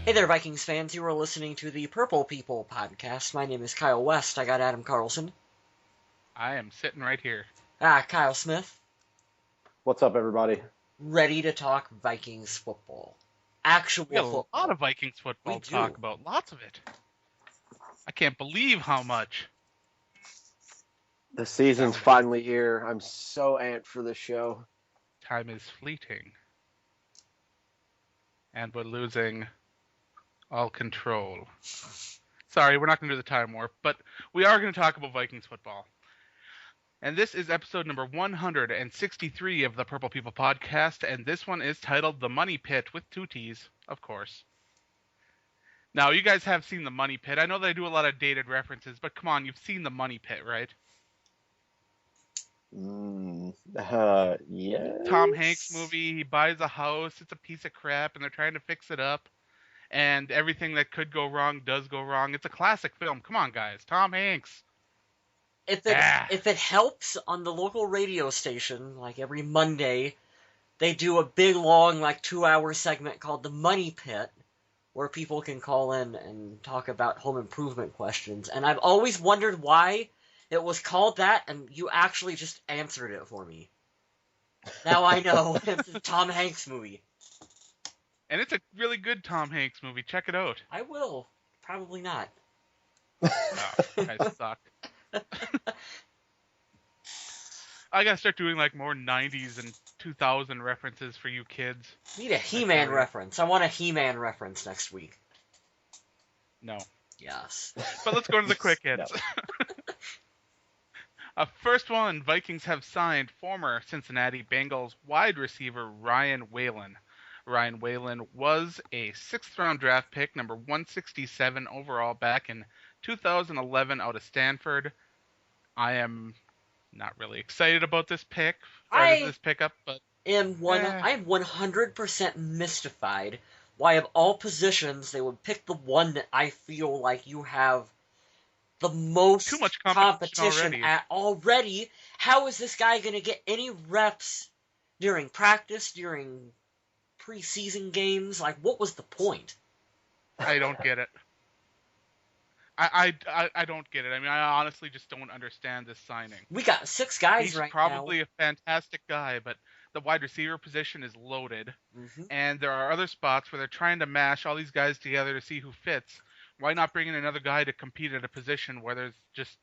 Hey there, Vikings fans. You are listening to the Purple People podcast. My name is Kyle West. I got Adam Carlson. I am sitting right here. Kyle Smith. What's up, everybody? Ready to talk Vikings football. Actual We got football. a lot of Vikings football to talk about. Lots of it. I can't believe how much. The season's finally here. I'm so amped for this show. Time is fleeting. And we're losing all control. Sorry, we're not going to do the time warp, but we are going to talk about Vikings football. And this is episode number 163 of the Purple People podcast, and this one is titled The Money Pit, with two T's, of course. Now, you guys have seen The Money Pit. I know that I do a lot of dated references, but come on, you've seen The Money Pit, right? Yeah. Tom Hanks movie, he buys a house, it's a piece of crap, and they're trying to fix it up. And everything that could go wrong does go wrong. It's a classic film. Come on, guys. Tom Hanks. If it helps, on the local radio station, like every Monday, they do a big, long, 2-hour segment called The Money Pit, where people can call in and talk about home improvement questions. And I've always wondered why it was called that, and you actually just answered it for me. Now I know. It's a Tom Hanks movie. And it's a really good Tom Hanks movie. Check it out. I will. Probably not. Oh, you guys suck. I gotta start doing more 90s and 2000 references for you kids. Need a He-Man reference. I want a He-Man reference next week. No. Yes. But let's go to the quick hits. First one, Vikings have signed former Cincinnati Bengals wide receiver Ryan Whalen. Ryan Whalen was a 6th-round draft pick, number 167 overall, back in 2011 out of Stanford. I am not really excited about this pickup, but I am 100% mystified why, of all positions, they would pick the one that I feel like you have the most too much competition already. How is this guy going to get any reps during practice, during preseason games? What was the point? I don't get it. I don't get it. I mean, I honestly just don't understand this signing. We got 6 guys right now. He's probably a fantastic guy, but the wide receiver position is loaded, and there are other spots where they're trying to mash all these guys together to see who fits. Why not bring in another guy to compete at a position where there's just,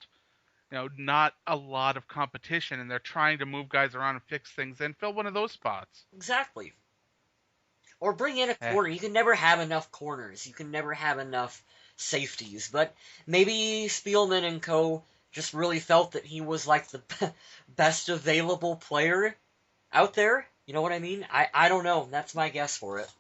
not a lot of competition, and they're trying to move guys around and fix things and fill one of those spots? Exactly. Or bring in a corner. You can never have enough corners. You can never have enough safeties. But maybe Spielman and co. just really felt that he was the best available player out there. You know what I mean? I don't know. That's my guess for it.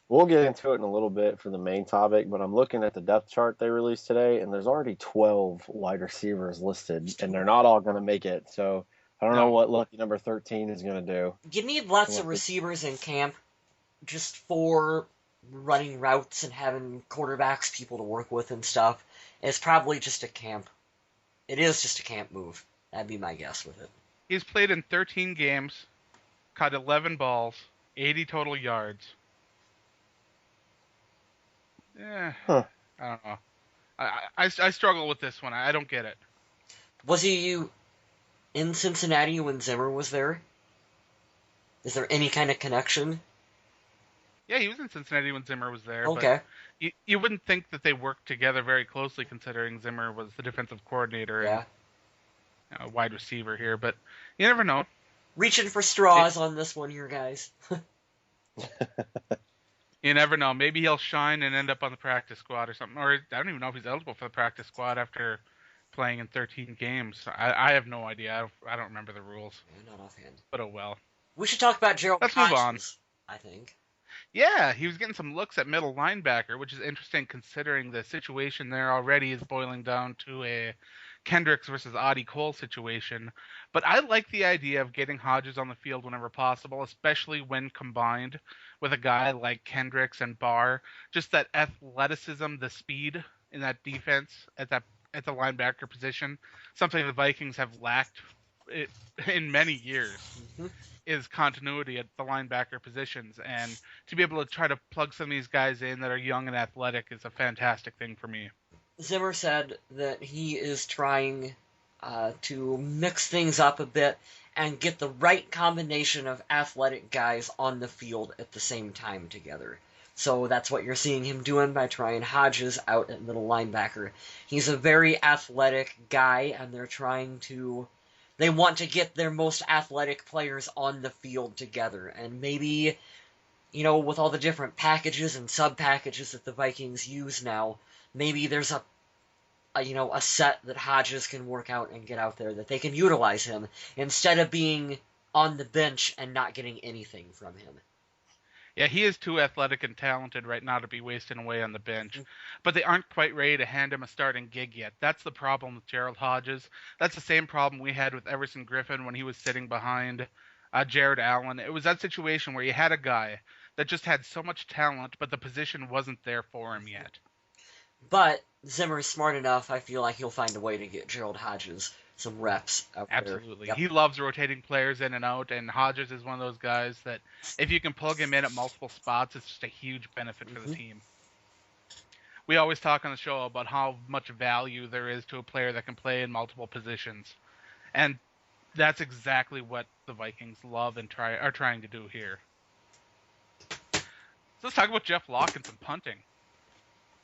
We'll get into it in a little bit for the main topic, but I'm looking at the depth chart they released today, and there's already 12 wide receivers listed, and they're not all going to make it. So I don't know what lucky number 13 is going to do. You need lots of receivers in camp just for running routes and having quarterbacks, people to work with and stuff. It's probably just a camp. It is just a camp move. That'd be my guess with it. He's played in 13 games, caught 11 balls, 80 total yards. I don't know. I struggle with this one. I don't get it. Was he in Cincinnati when Zimmer was there? Is there any kind of connection? Yeah, he was in Cincinnati when Zimmer was there. Okay. But you wouldn't think that they worked together very closely, considering Zimmer was the defensive coordinator and wide receiver here. But you never know. Reaching for straws on this one here, guys. You never know. Maybe he'll shine and end up on the practice squad or something. Or I don't even know if he's eligible for the practice squad after playing in 13 games. I have no idea. I don't remember the rules. Yeah, not offhand. But oh well. We should talk about Gerald Let's Hodges, move on. I think. Yeah, he was getting some looks at middle linebacker, which is interesting considering the situation there already is boiling down to a Kendricks versus Audie Cole situation. But I like the idea of getting Hodges on the field whenever possible, especially when combined with a guy like Kendricks and Barr. Just that athleticism, the speed in that defense at the linebacker position, something the Vikings have lacked in many years Mm-hmm. is continuity at the linebacker positions, and to be able to try to plug some of these guys in that are young and athletic is a fantastic thing for me. Zimmer said that he is trying to mix things up a bit and get the right combination of athletic guys on the field at the same time together. So that's what you're seeing him doing by trying Hodges out at middle linebacker. He's a very athletic guy, and they want to get their most athletic players on the field together. And maybe, with all the different packages and sub-packages that the Vikings use now, maybe there's a set that Hodges can work out and get out there, that they can utilize him instead of being on the bench and not getting anything from him. Yeah, he is too athletic and talented right now to be wasting away on the bench. But they aren't quite ready to hand him a starting gig yet. That's the problem with Gerald Hodges. That's the same problem we had with Everson Griffin when he was sitting behind Jared Allen. It was that situation where you had a guy that just had so much talent, but the position wasn't there for him yet. But Zimmer's smart enough, I feel like he'll find a way to get Gerald Hodges some reps out there. Absolutely. Yep. He loves rotating players in and out, and Hodges is one of those guys that if you can plug him in at multiple spots, it's just a huge benefit for the team. We always talk on the show about how much value there is to a player that can play in multiple positions. And that's exactly what the Vikings love and are trying to do here. So let's talk about Jeff Locke and some punting.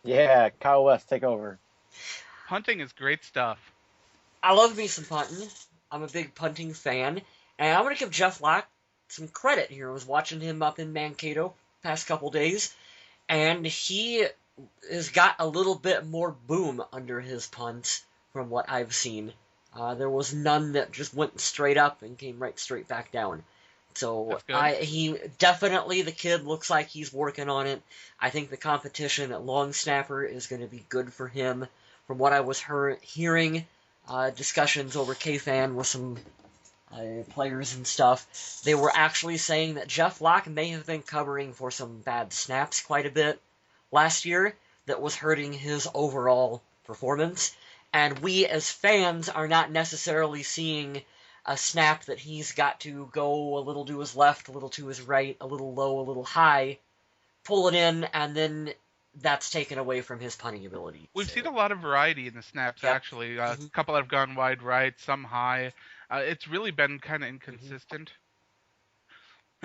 Yeah, Kyle West, take over. Punting is great stuff. I love me some punting. I'm a big punting fan. And I'm going to give Jeff Locke some credit here. I was watching him up in Mankato past couple days, and he has got a little bit more boom under his punts from what I've seen. There was none that just went straight up and came right straight back down. So the kid looks like he's working on it. I think the competition at long snapper is going to be good for him. From what I was hearing, discussions over KFan with some players and stuff, they were actually saying that Jeff Locke may have been covering for some bad snaps quite a bit last year that was hurting his overall performance. And we as fans are not necessarily seeing a snap that he's got to go a little to his left, a little to his right, a little low, a little high, pull it in, and then that's taken away from his punting ability. We've seen a lot of variety in the snaps, actually. A couple that have gone wide right, some high. It's really been kind of inconsistent.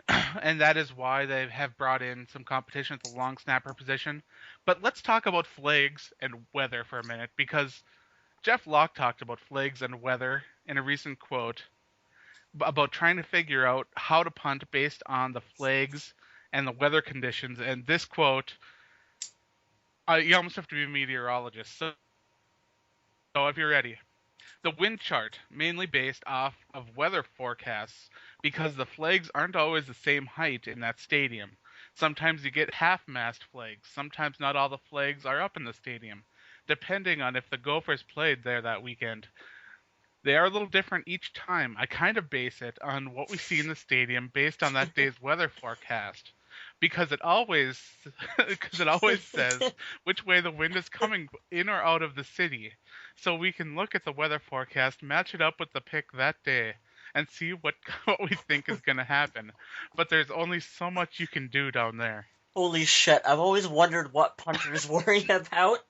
And that is why they have brought in some competition at the long snapper position. But let's talk about flags and weather for a minute, because Jeff Locke talked about flags and weather in a recent quote about trying to figure out how to punt based on the flags and the weather conditions. And this quote, you almost have to be a meteorologist. So if you're ready. The wind chart, mainly based off of weather forecasts, because the flags aren't always the same height in that stadium. Sometimes you get half-mast flags. Sometimes not all the flags are up in the stadium, depending on if the Gophers played there that weekend. They are a little different each time. I kind of base it on what we see in the stadium based on that day's weather forecast. Because it always says which way the wind is coming in or out of the city. So we can look at the weather forecast, match it up with the pick that day, and see what we think is going to happen. But there's only so much you can do down there. Holy shit, I've always wondered what punters worry about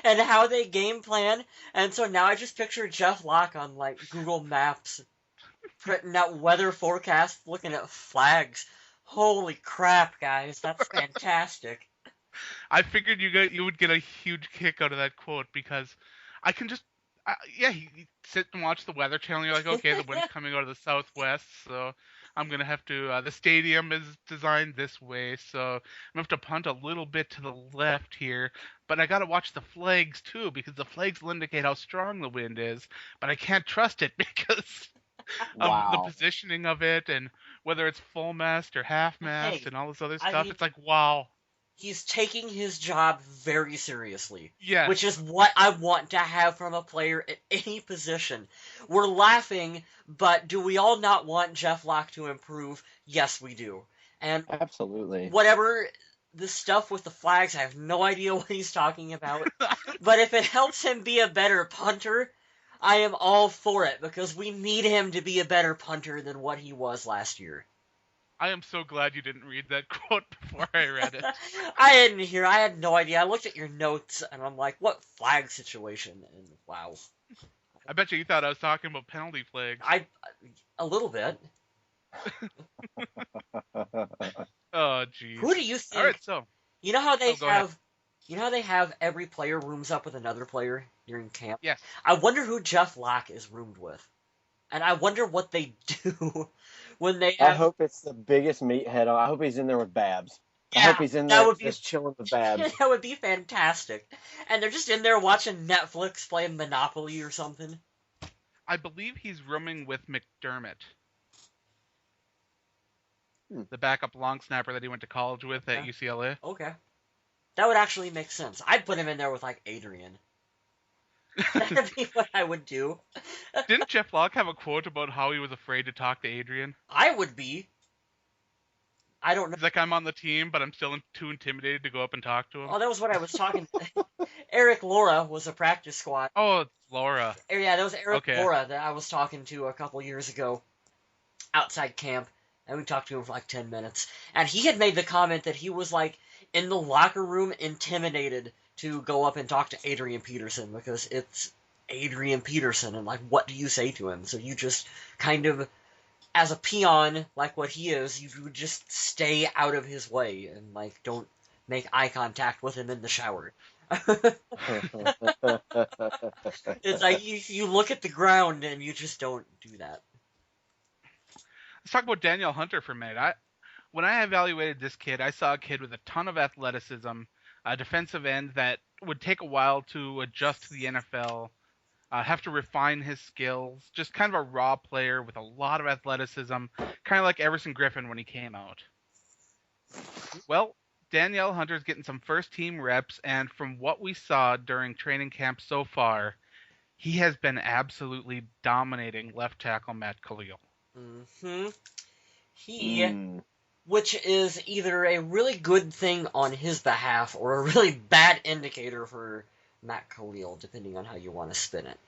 and how they game plan. And so now I just picture Jeff Locke on, Google Maps, printing out weather forecasts, looking at flags. Holy crap, guys, that's fantastic. I figured you would get a huge kick out of that quote, because I can just... you sit and watch the Weather Channel, and you're like, okay, the wind's coming out of the southwest, so I'm going to have to... the stadium is designed this way, so I'm going to have to punt a little bit to the left here, but I got to watch the flags, too, because the flags will indicate how strong the wind is, but I can't trust it because... of the positioning of it, and whether it's full mast or half mast and all this other stuff. It's like, wow. He's taking his job very seriously. Yes. Which is what I want to have from a player at any position. We're laughing, but do we all not want Jeff Locke to improve? Yes, we do. And absolutely. Whatever the stuff with the flags, I have no idea what he's talking about. But if it helps him be a better punter, I am all for it because we need him to be a better punter than what he was last year. I am so glad you didn't read that quote before I read it. I didn't hear. I had no idea. I looked at your notes and I'm like, what flag situation? And wow. I bet you thought I was talking about penalty flags. A little bit. Oh, jeez. Who do you think? All right, so you know how they go ahead. You know how they have every player rooms up with another player during camp? Yes. I wonder who Jeff Locke is roomed with. And I wonder what they do when they have... I hope it's the biggest meathead. I hope he's in there with Babs. Yeah, I hope he's in there just chilling with Babs. That would be fantastic. And they're just in there watching Netflix playing Monopoly or something. I believe he's rooming with McDermott. The backup long snapper that he went to college with at UCLA. Okay. That would actually make sense. I'd put him in there with, like, Adrian. That'd be what I would do. Didn't Jeff Locke have a quote about how he was afraid to talk to Adrian? I would be. I don't know. He's like, I'm on the team, but I'm still too intimidated to go up and talk to him. Oh, that was what I was talking. Eric Laura was a practice squad. Oh, it's Laura. Yeah, that was Eric Laura that I was talking to a couple years ago outside camp, and we talked to him for like 10 minutes. And he had made the comment that he was like in the locker room intimidated to go up and talk to Adrian Peterson because it's Adrian Peterson, and like, what do you say to him? So you just kind of, as a peon, like what he is, you would just stay out of his way and like don't make eye contact with him in the shower. It's like you look at the ground and you just don't do that. Let's talk about Danielle Hunter for a minute. When I evaluated this kid, I saw a kid with a ton of athleticism, a defensive end that would take a while to adjust to the NFL, have to refine his skills, just kind of a raw player with a lot of athleticism, kind of like Everson Griffin when he came out. Well, Danielle Hunter's getting some first-team reps, and from what we saw during training camp so far, he has been absolutely dominating left tackle Matt Khalil. Which is either a really good thing on his behalf or a really bad indicator for Matt Khalil, depending on how you want to spin it.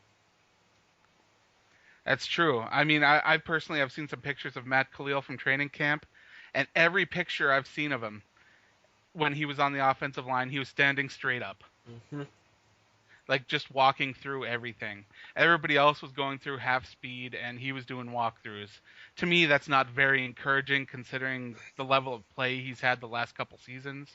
That's true. I mean, I personally have seen some pictures of Matt Khalil from training camp, and every picture I've seen of him, when he was on the offensive line, he was standing straight up. Like, just walking through everything. Everybody else was going through half speed, and he was doing walkthroughs. To me, that's not very encouraging, considering the level of play he's had the last couple seasons.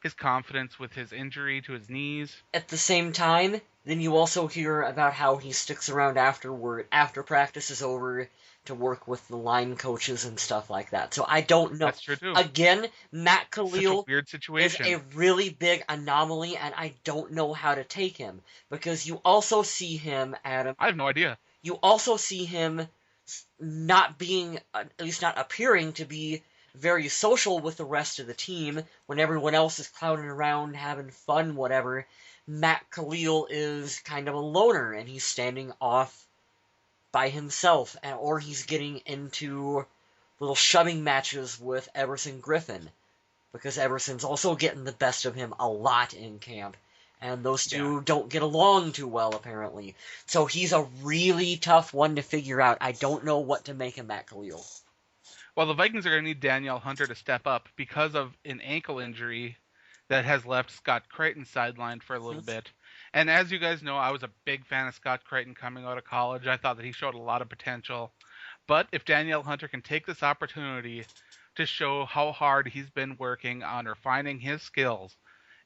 His confidence with his injury to his knees. At the same time, then you also hear about how he sticks around after practice is over to work with the line coaches and stuff like that. So I don't know. That's true too. Again, Matt Khalil weird situation. is a really big anomaly, and I don't know how to take him. Because you also see him, Adam. I have no idea. You also see him not being, at least not appearing to be very social with the rest of the team when everyone else is clowning around, having fun, whatever. Matt Khalil is kind of a loner, and he's standing off by himself, or he's getting into little shoving matches with Everson Griffin, because Everson's also getting the best of him a lot in camp, and those two don't get along too well, apparently. So he's a really tough one to figure out. I don't know what to make of Matt Khalil. Well, the Vikings are going to need Danielle Hunter to step up because of an ankle injury that has left Scott Crichton sidelined for a little bit. And as you guys know, I was a big fan of Scott Crichton coming out of college. I thought that he showed a lot of potential. But if Danielle Hunter can take this opportunity to show how hard he's been working on refining his skills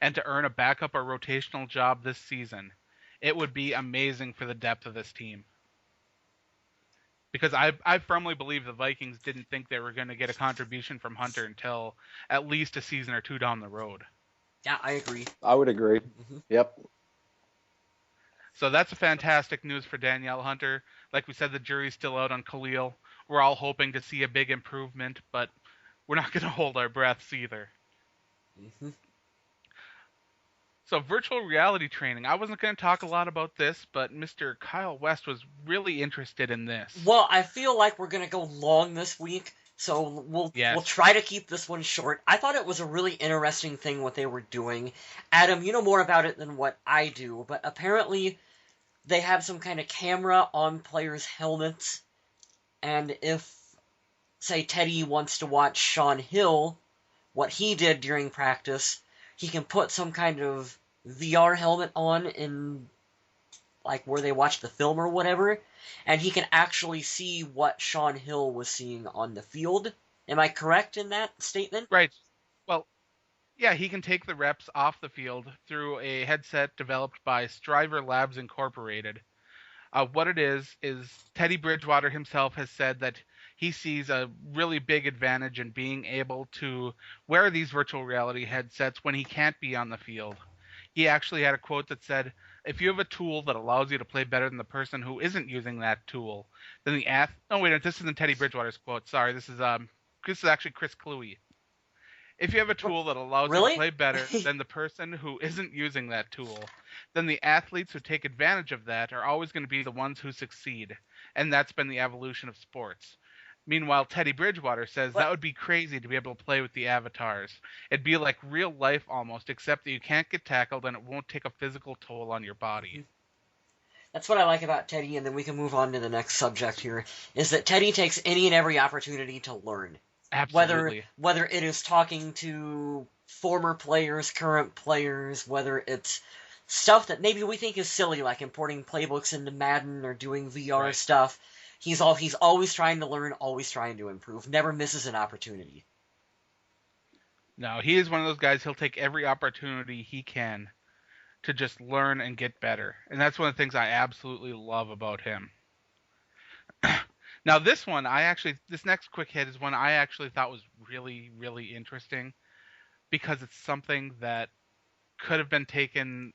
and to earn a backup or rotational job this season, it would be amazing for the depth of this team. Because I firmly believe the Vikings didn't think they were going to get a contribution from Hunter until at least a season or two down the road. Yeah, I agree. I would agree. Yep. So that's a fantastic news for Danielle Hunter. Like we said, the jury's still out on Khalil. We're all hoping to see a big improvement, but we're not going to hold our breaths either. So virtual reality training. I wasn't going to talk a lot about this, but Mr. Kyle West was really interested in this. Well, I feel like we're going to go long this week, so we'll try to keep this one short. I thought it was a really interesting thing what they were doing. Adam, you know more about it than what I do, but apparently they have some kind of camera on players' helmets, and if, say, Teddy wants to watch Sean Hill, what he did during practice, he can put some kind of VR helmet on in, like, where they watch the film or whatever, and he can actually see what Sean Hill was seeing on the field. Am I correct in that statement? Right. Well, yeah, he can take the reps off the field through a headset developed by Striver Labs Incorporated. What it is Teddy Bridgewater himself has said that he sees a really big advantage in being able to wear these virtual reality headsets when he can't be on the field. He actually had a quote that said, if you have a tool that allows you to play better than the person who isn't using that tool, then oh wait, this isn't Teddy Bridgewater's quote. Sorry, this is actually Chris Cluey. If you have a tool that allows you to play better than the person who isn't using that tool, then the athletes who take advantage of that are always going to be the ones who succeed. And that's been the evolution of sports. Meanwhile, Teddy Bridgewater says that would be crazy to be able to play with the avatars. It'd be like real life almost, except that you can't get tackled and it won't take a physical toll on your body. That's what I like about Teddy, and then we can move on to the next subject here, is that Teddy takes any and every opportunity to learn. Absolutely. Whether it is talking to former players, current players, whether it's stuff that maybe we think is silly, like importing playbooks into Madden or doing VR stuff, he's always trying to learn, always trying to improve, never misses an opportunity. No, he is one of those guys, he'll take every opportunity he can to just learn and get better. And that's one of the things I absolutely love about him. Now, this next quick hit is one I actually thought was really, really interesting because it's something that could have been taken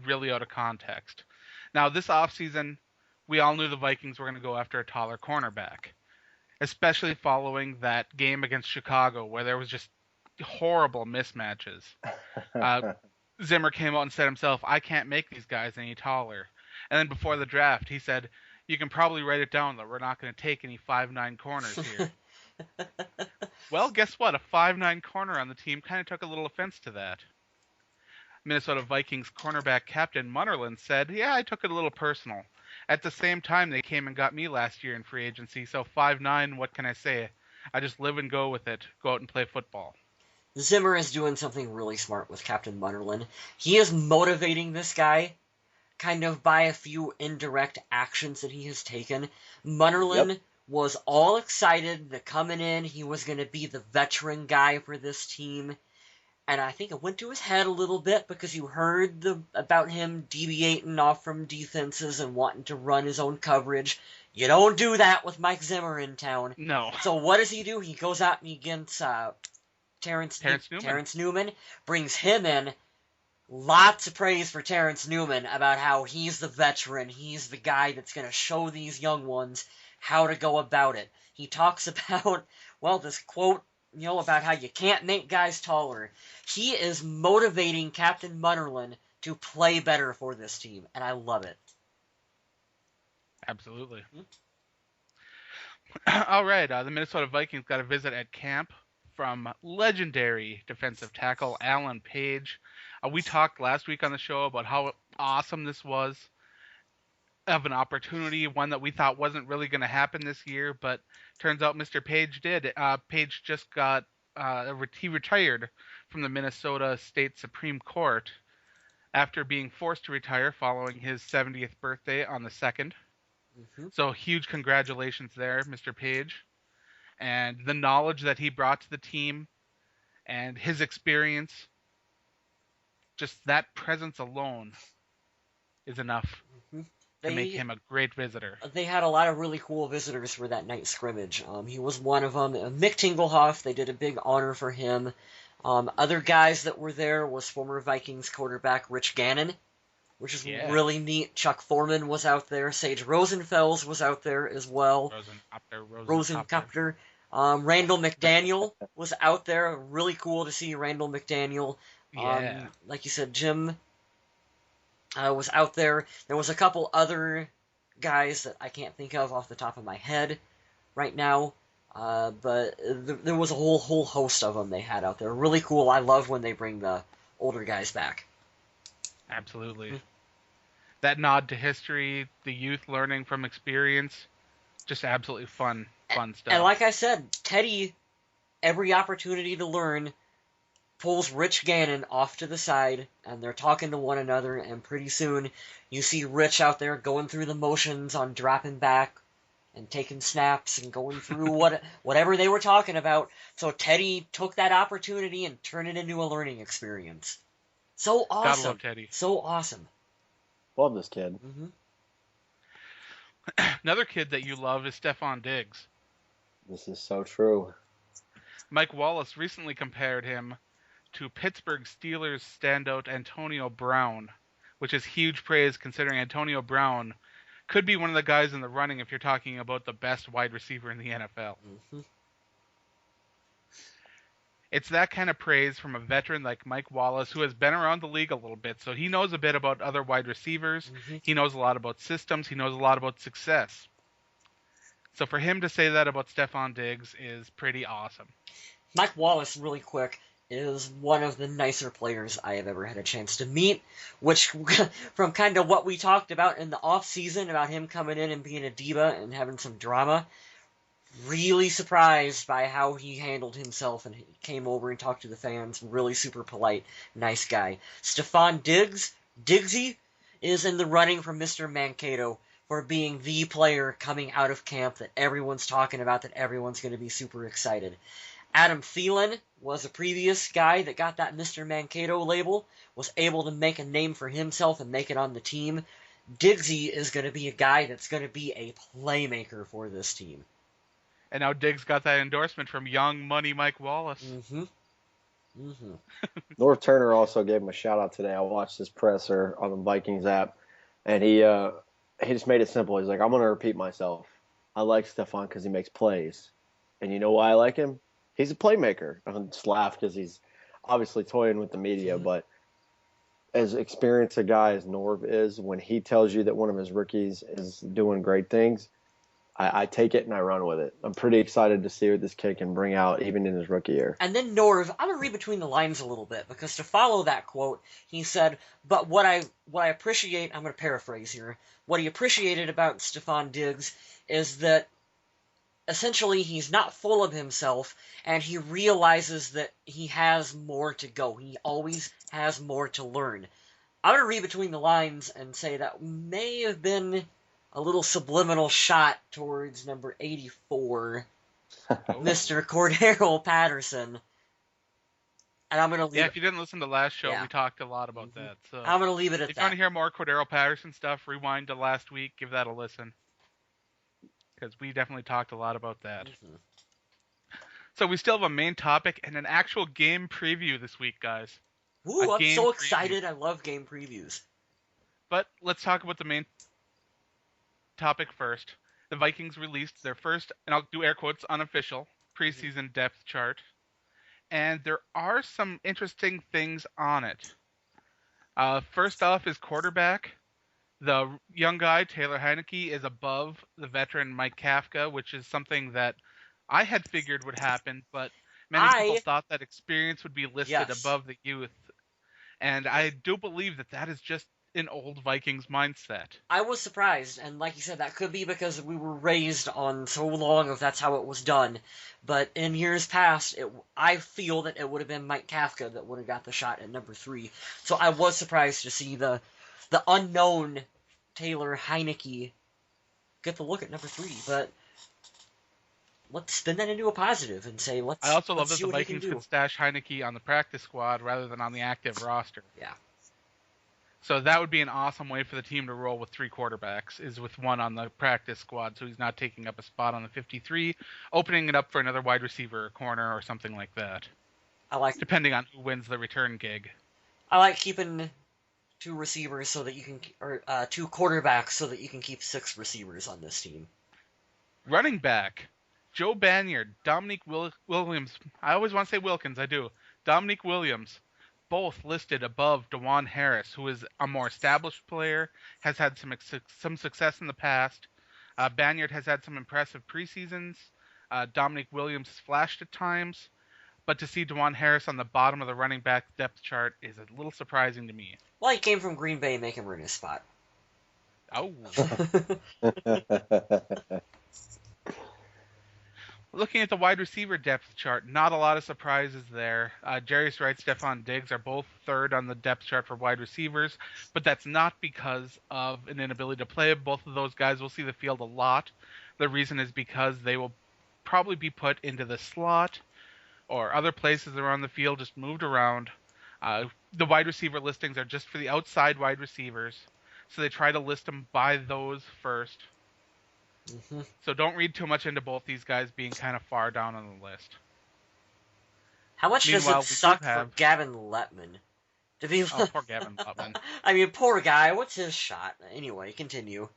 really out of context. Now, this offseason, we all knew the Vikings were going to go after a taller cornerback, especially following that game against Chicago where there was just horrible mismatches. Zimmer came out and said himself, I can't make these guys any taller. And then before the draft, he said, you can probably write it down that we're not going to take any 5'9" corners here. Well, guess what? A 5'9" corner on the team kind of took a little offense to that. Minnesota Vikings cornerback Captain Munnerlyn said, yeah, I took it a little personal. At the same time, they came and got me last year in free agency, so 5'9", what can I say? I just live and go with it. Go out and play football. Zimmer is doing something really smart with Captain Munnerlyn. He is motivating this guy kind of by a few indirect actions that he has taken. Munnerlyn was all excited that coming in, he was going to be the veteran guy for this team. And I think it went to his head a little bit because you heard about him deviating off from defenses and wanting to run his own coverage. You don't do that with Mike Zimmer in town. No. So what does he do? He goes out and he gets Terrence Newman, brings him in. Lots of praise for Terrence Newman about how he's the veteran, he's the guy that's going to show these young ones how to go about it. He talks about, this quote, about how you can't make guys taller. He is motivating Captain Munnerlyn to play better for this team, and I love it. Absolutely. All right, the Minnesota Vikings got a visit at camp from legendary defensive tackle Alan Page. We talked last week on the show about how awesome this was of an opportunity, one that we thought wasn't really going to happen this year, but turns out Mr. Page did. Page just got he retired from the Minnesota State Supreme Court after being forced to retire following his 70th birthday on the 2nd. Mm-hmm. So huge congratulations there, Mr. Page. And the knowledge that he brought to the team and his experience, just that presence alone is enough to make him a great visitor. They had a lot of really cool visitors for that night scrimmage. He was one of them. Mick Tingelhoff, they did a big honor for him. Other guys that were there was former Vikings quarterback Rich Gannon, which is really neat. Chuck Foreman was out there. Sage Rosenfels was out there as well. Rosencopter. Randall McDaniel was out there. Really cool to see Randall McDaniel. Like you said, Jim was out there. There was a couple other guys that I can't think of off the top of my head right now. But there was a whole host of them they had out there. Really cool. I love when they bring the older guys back. Absolutely. that nod to history, the youth learning from experience, just absolutely fun stuff. And like I said, Teddy, every opportunity to learn, pulls Rich Gannon off to the side, and they're talking to one another, and pretty soon you see Rich out there going through the motions on dropping back and taking snaps and going through whatever they were talking about. So Teddy took that opportunity and turned it into a learning experience. So awesome. Gotta love Teddy. So awesome. Love this kid. Mm-hmm. Another kid that you love is Stefon Diggs. This is so true. Mike Wallace recently compared him to Pittsburgh Steelers standout Antonio Brown, which is huge praise considering Antonio Brown could be one of the guys in the running if you're talking about the best wide receiver in the NFL. Mm-hmm. It's that kind of praise from a veteran like Mike Wallace, who has been around the league a little bit, so he knows a bit about other wide receivers. Mm-hmm. He knows a lot about systems. He knows a lot about success. So for him to say that about Stefon Diggs is pretty awesome. Mike Wallace, really quick, is one of the nicer players I have ever had a chance to meet, which, from kind of what we talked about in the off-season, about him coming in and being a diva and having some drama, really surprised by how he handled himself and he came over and talked to the fans. Really super polite, nice guy. Stefon Diggsy, is in the running for Mr. Mankato for being the player coming out of camp that everyone's talking about, that everyone's going to be super excited. Adam Thielen was a previous guy that got that Mr. Mankato label, was able to make a name for himself and make it on the team. Diggsy is going to be a guy that's going to be a playmaker for this team. And now Diggs got that endorsement from Young Money Mike Wallace. Mm-hmm. Mm-hmm. North Turner also gave him a shout out today. I watched his presser on the Vikings app, and he just made it simple. He's like, I'm going to repeat myself. I like Stefon because he makes plays. And you know why I like him? He's a playmaker. I just laugh because he's obviously toying with the media, but as experienced a guy as Norv is, when he tells you that one of his rookies is doing great things, I take it and I run with it. I'm pretty excited to see what this kid can bring out even in his rookie year. And then Norv, I'm going to read between the lines a little bit, because to follow that quote, he said, but what I appreciate, I'm going to paraphrase here, what he appreciated about Stefon Diggs is that essentially he's not full of himself, and he realizes that he has more to go. He always has more to learn. I'm going to read between the lines and say that may have been a little subliminal shot towards number 84, Mr. Cordero Patterson. And I'm going to leave if you didn't listen to last show, we talked a lot about that. So I'm going to leave it at that. If you want to hear more Cordero Patterson stuff, rewind to last week, give that a listen. Because we definitely talked a lot about that. Mm-hmm. So we still have a main topic and an actual game preview this week, guys. Ooh, I'm so excited. I love game previews. But let's talk about the main topic first. The Vikings released their first, and I'll do air quotes, unofficial preseason depth chart. And there are some interesting things on it. First off is quarterback. The young guy, Taylor Heineke, is above the veteran Mike Kafka, which is something that I had figured would happen, but many people thought that experience would be listed above the youth. And I do believe that that is just an old Vikings mindset. I was surprised, and like you said, that could be because we were raised on so long of that's how it was done. But in years past, I feel that it would have been Mike Kafka that would have got the shot at number 3. So I was surprised to see the unknown Taylor Heineke get the look at number 3. But let's spin that into a positive and say let's. I also love that the Vikings Vikings could stash Heineke on the practice squad rather than on the active roster. Yeah. So that would be an awesome way for the team to roll with 3 quarterbacks, is with one on the practice squad, so he's not taking up a spot on the 53, opening it up for another wide receiver or corner or something like that. Depending on who wins the return gig. I like keeping 2 receivers so that you can, or 2 quarterbacks so that you can keep 6 receivers on this team. Running back, Joe Banyard, Dominique Williams. I always want to say Wilkins, I do. Dominique Williams. Both listed above DeJuan Harris, who is a more established player, has had some success in the past. Banyard has had some impressive preseasons. Dominique Williams has flashed at times. But to see DeJuan Harris on the bottom of the running back depth chart is a little surprising to me. Well, he came from Green Bay, make him earn his spot. Oh. Looking at the wide receiver depth chart, not a lot of surprises there. Jarius Wright, Stephon Diggs are both third on the depth chart for wide receivers, but that's not because of an inability to play. Both of those guys will see the field a lot. The reason is because they will probably be put into the slot or other places around the field, just moved around. The wide receiver listings are just for the outside wide receivers, so they try to list them by those first. Mm-hmm. So don't read too much into both these guys being kind of far down on the list. How much Meanwhile, does it suck for Gavin Lettman to be? Oh, poor Gavin Lettman. I mean, poor guy. What's his shot? Anyway, continue.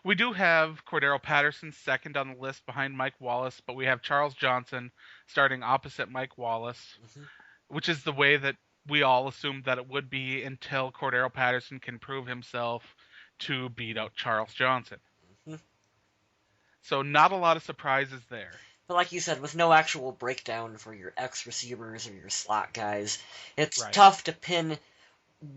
We do have Cordero Patterson second on the list behind Mike Wallace, but we have Charles Johnson starting opposite Mike Wallace, which is the way that we all assumed that it would be until Cordero Patterson can prove himself to beat out Charles Johnson. So not a lot of surprises there. But like you said, with no actual breakdown for your X receivers or your slot guys, it's tough to pin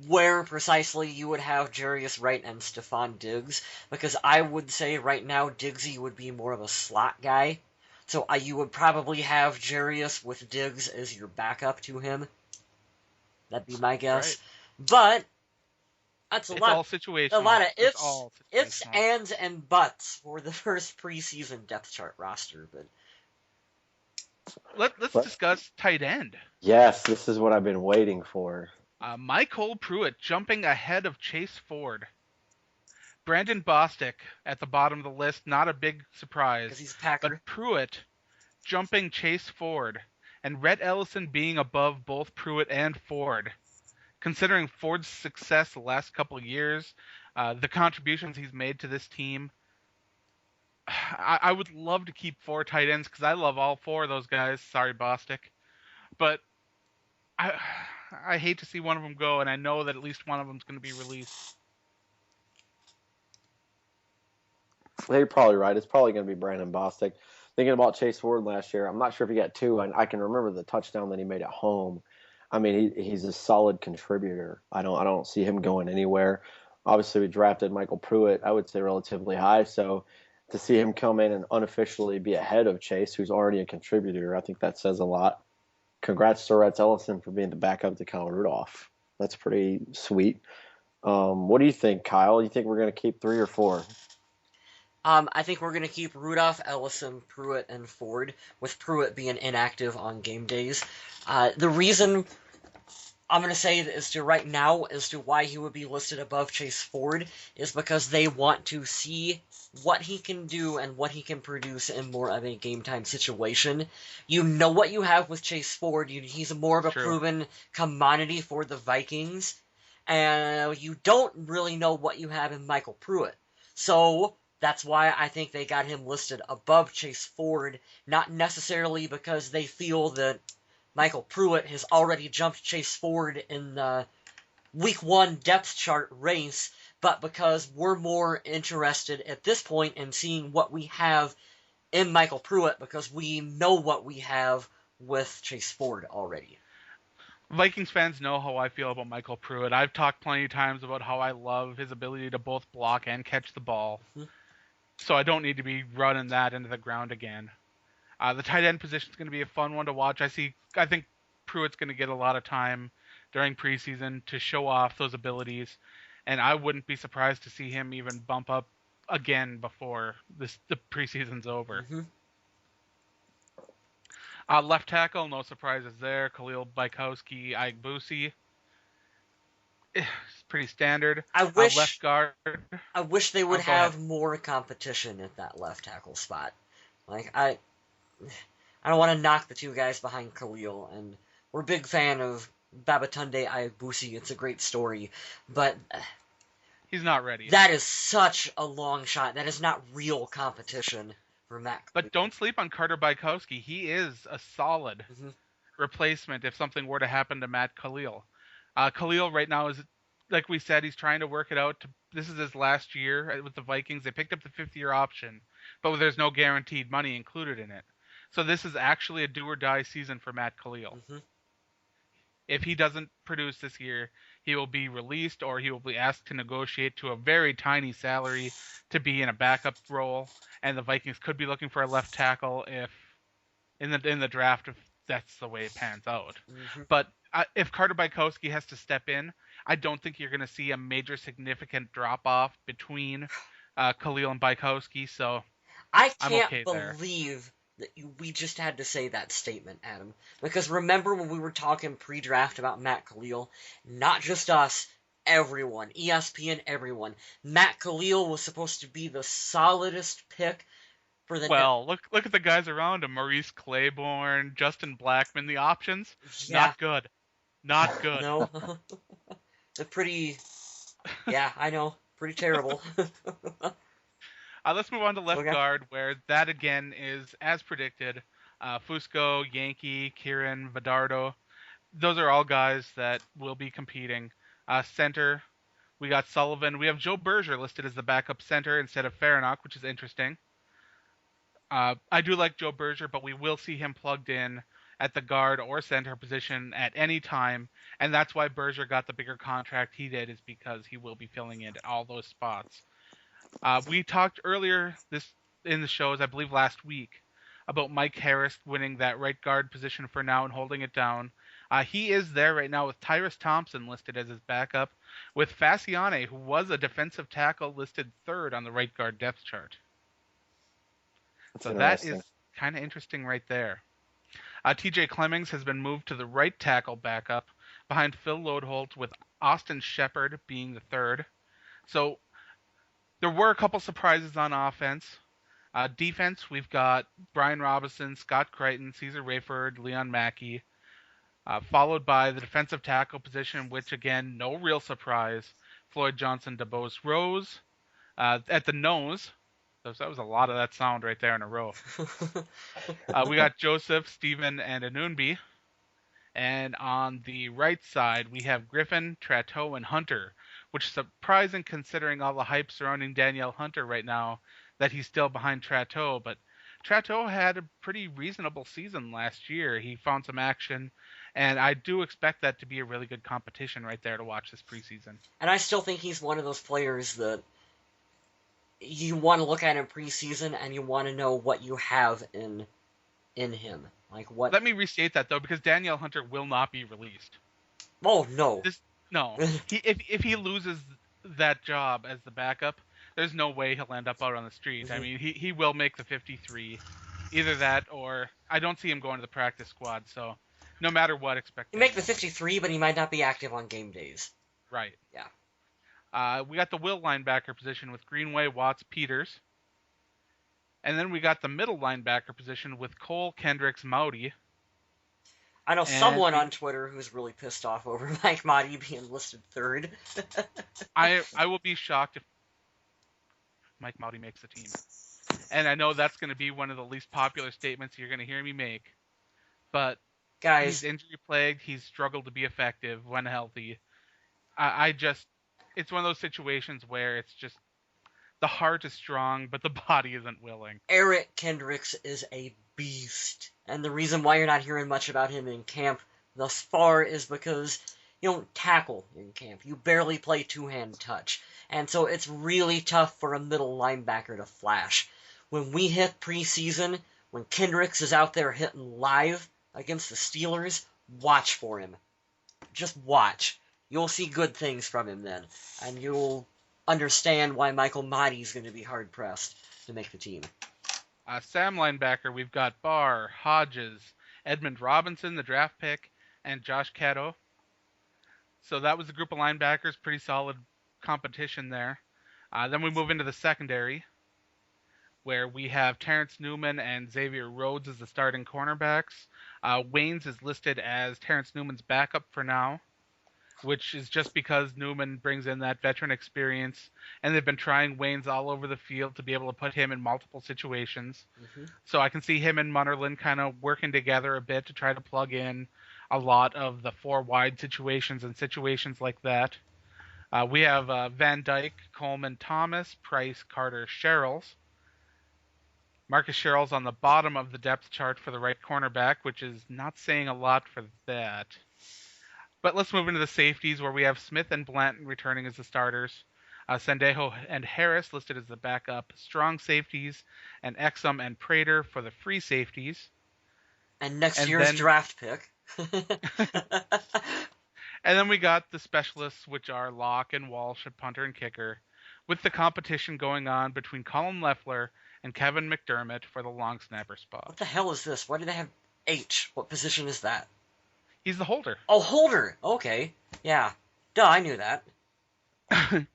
where precisely you would have Jarius Wright and Stephon Diggs, because I would say right now Diggsy would be more of a slot guy. So you would probably have Jarius with Diggs as your backup to him. That'd be my guess. Right. But that's It's all situational. A lot of ifs, ands, and buts for the first preseason depth chart roster. But let's discuss tight end. Yes, this is what I've been waiting for. Michael Pruitt jumping ahead of Chase Ford. Brandon Bostic at the bottom of the list, not a big surprise. Because he's a Packer. But Pruitt jumping Chase Ford, and Rhett Ellison being above both Pruitt and Ford. Considering Ford's success the last couple of years, the contributions he's made to this team, I would love to keep 4 tight ends because I love all 4 of those guys. Sorry, Bostic. But I hate to see one of them go, and I know that at least one of them is going to be released. You're probably right. It's probably going to be Brandon Bostic. Thinking about Chase Ford last year, I'm not sure if he got 2. I can remember the touchdown that he made at home. I mean, he's a solid contributor. I don't see him going anywhere. Obviously, we drafted Michael Pruitt, I would say relatively high. So to see him come in and unofficially be ahead of Chase, who's already a contributor, I think that says a lot. Congrats to Rhett Ellison for being the backup to Kyle Rudolph. That's pretty sweet. What do you think, Kyle? You think we're going to keep 3 or 4? I think we're going to keep Rudolph, Ellison, Pruitt, and Ford, with Pruitt being inactive on game days. The reason I'm going to say as to right now as to why he would be listed above Chase Ford is because they want to see what he can do and what he can produce in more of a game-time situation. You know what you have with Chase Ford. He's more of a proven commodity for the Vikings. And you don't really know what you have in Michael Pruitt. So that's why I think they got him listed above Chase Ford, not necessarily because they feel that Michael Pruitt has already jumped Chase Ford in the Week 1 depth chart race, but because we're more interested at this point in seeing what we have in Michael Pruitt because we know what we have with Chase Ford already. Vikings fans know how I feel about Michael Pruitt. I've talked plenty of times about how I love his ability to both block and catch the ball. So I don't need to be running that into the ground again. The tight end position is going to be a fun one to watch. I think Pruitt's going to get a lot of time during preseason to show off those abilities, and I wouldn't be surprised to see him even bump up again before the preseason's over. Left tackle, no surprises there. Khalil Bykowski, Igbusi. It's pretty standard. Left guard. I wish they would have more competition at that left tackle spot. Like I don't want to knock the 2 guys behind Khalil, and we're a big fan of Babatunde Igbusi. It's a great story, but he's not ready. That is such a long shot. That is not real competition for Matt. But don't sleep on Carter Bykowski. He is a solid replacement if something were to happen to Matt Khalil. Khalil right now is, like we said, he's trying to work it out. This is his last year with the Vikings. They picked up the 5th-year option, but there's no guaranteed money included in it. So this is actually a do-or-die season for Matt Khalil. If he doesn't produce this year, he will be released or he will be asked to negotiate to a very tiny salary to be in a backup role. And the Vikings could be looking for a left tackle if in the draft if that's the way it pans out. Mm-hmm. But if Carter Bykowski has to step in, I don't think you're going to see a major significant drop off between Khalil and Bykowski. So I I'm can't okay there. believe that we just had to say that statement, Adam. Because remember when we were talking pre-draft about Matt Khalil? Not just us, everyone, ESPN, everyone. Matt Khalil was supposed to be the solidest pick for the. Well, look at the guys around him: Maurice Claiborne, Justin Blackman. The options, Yeah. not good, not good. No, they're pretty. Yeah, I know, pretty terrible. Let's move on to left Okay. guard, where that again is as predicted. Fusco, Yankee, Kieran, Vidardo. Those are all guys that will be competing. Center, we got Sullivan. We have Joe Berger listed as the backup center instead of Faranock, which is interesting. I do like Joe Berger, but we will see him plugged in at the guard or center position at any time, and that's why Berger got the bigger contract he did, is because he will be filling in at all those spots. We talked earlier in the shows, I believe last week, about Mike Harris winning that right guard position for now and holding it down. He is there right now with Tyrus Thompson listed as his backup, with Fasciane, who was a defensive tackle, listed third on the right guard depth chart. So that is kind of interesting right there. TJ Clemmings has been moved to the right tackle backup behind Phil Lodeholt, with Austin Shepard being the third. So there were a couple surprises on offense. Defense, we've got Brian Robinson, Scott Crichton, Caesar Rayford, Leon Mackey, followed by the defensive tackle position, which again, no real surprise, Floyd Johnson, DeBose Rose. At the nose, that was a lot of that sound right there in a row. We got Joseph, Stephen, and Anunbi. And on the right side, we have Griffin, Trateau, and Hunter, which is surprising considering all the hype surrounding Danielle Hunter right now, that he's still behind Trateau. But Trateau had a pretty reasonable season last year. He found some action, and I do expect that to be a really good competition right there to watch this preseason. And I still think he's one of those players that you want to look at in preseason and you want to know what you have in him. Like what? Let me restate that though, because Danielle Hunter will not be released. Oh no. If he loses that job as the backup, there's no way he'll end up out on the street. Mm-hmm. I mean, he will make the 53. Either that or I don't see him going to the practice squad. So no matter what, expect he make the 53, but he might not be active on game days. Right. Yeah. We got the will linebacker position with Greenway, Watts, Peters. And then we got the middle linebacker position with Cole, Kendricks, Maudy. I know someone on Twitter who's really pissed off over Mike Maudy being listed third. I will be shocked if Mike Maudy makes the team. And I know that's going to be one of the least popular statements you're going to hear me make. But guys, he's injury-plagued. He's struggled to be effective when healthy. It's one of those situations where it's just the heart is strong, but the body isn't willing. Eric Kendricks is a beast. And the reason why you're not hearing much about him in camp thus far is because you don't tackle in camp. You barely play two-hand touch. And so it's really tough for a middle linebacker to flash. When we hit preseason, when Kendricks is out there hitting live against the Steelers, watch for him. Just watch. You'll see good things from him then. And you'll understand why Michael Maudy's going to be hard-pressed to make the team. Sam linebacker, we've got Barr, Hodges, Edmund Robinson, the draft pick, and Josh Cato. So that was the group of linebackers, pretty solid competition there. Then we move into the secondary, where we have Terrence Newman and Xavier Rhodes as the starting cornerbacks. Waynes is listed as Terrence Newman's backup for now, which is just because Newman brings in that veteran experience, and they've been trying Waynes all over the field to be able to put him in multiple situations. Mm-hmm. So I can see him and Munnerlyn kind of working together a bit to try to plug in a lot of the four wide situations and situations like that. We have Van Dyke, Coleman, Thomas, Price, Carter, Sherrills. Marcus Sherrills on the bottom of the depth chart for the right cornerback, which is not saying a lot for that. But let's move into the safeties, where we have Smith and Blanton returning as the starters. Sendejo and Harris listed as the backup strong safeties, and Exum and Prater for the free safeties. And next year's draft pick. And then we got the specialists, which are Locke and Walsh at punter and kicker, with the competition going on between Colin Leffler and Kevin McDermott for the long snapper spot. What the hell is this? Why do they have H? What position is that? He's the holder. Oh, holder! Okay. Yeah. Duh, I knew that.